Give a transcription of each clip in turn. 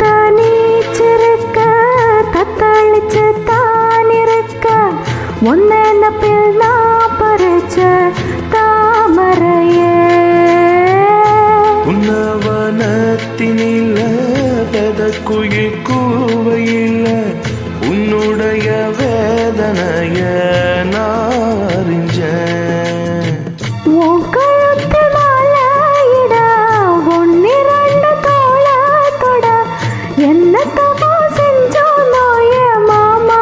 தனிச்சிருக்க தத்தளிச்சு தான் இருக்க ஒன்ன பில் நான் பறிச்ச தாமரையே உன்னவனத்தினில பெதக்குயில் கூவையில் உன்னுடைய வேதனைய நாரிஞ்சேன் உன் கழுத்து மாலையிட ஒன்னிரண்டு தோள தொட என்ன தவா செஞ்சோனோய மாமா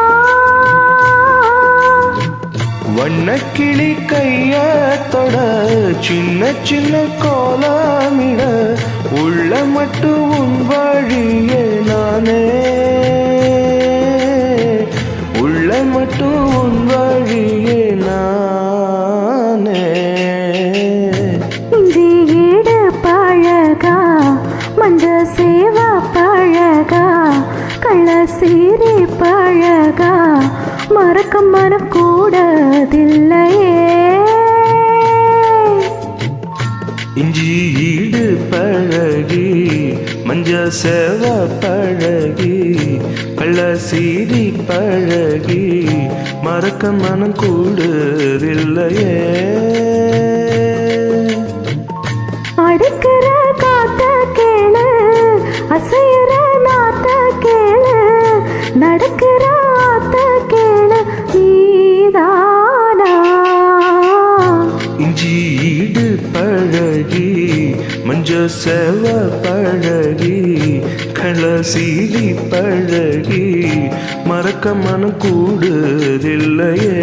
வண்ணக்கிளி கைய தொட சின்ன சின்ன கோலமிட உள்ள மட்டும் உன் வழியே நானே உள்ள மட்டும் உன் வழியே நானே இஞ்சி ஈடு பழகா மஞ்ச சேவா பழகா கள்ள சீரி பழகா மறக்க மனம் கூடதில்லையே இஞ்சி ஈடு பழகி மஞ்ச சேவ பழகி கள்ள சீரி பழகி மறக்க மனம் கூடுதில்லையே அடிக்கிற காத்த கேளு அசைகிற நாத்த கேளு நடக்கிற ஆத்த கேளு நீதானா இஞ்சி ஈடு பழகி மஞ்ச சேவ பழகி கள்ள சீரி பழகி மறக்க மனம் கூடுதில்லையே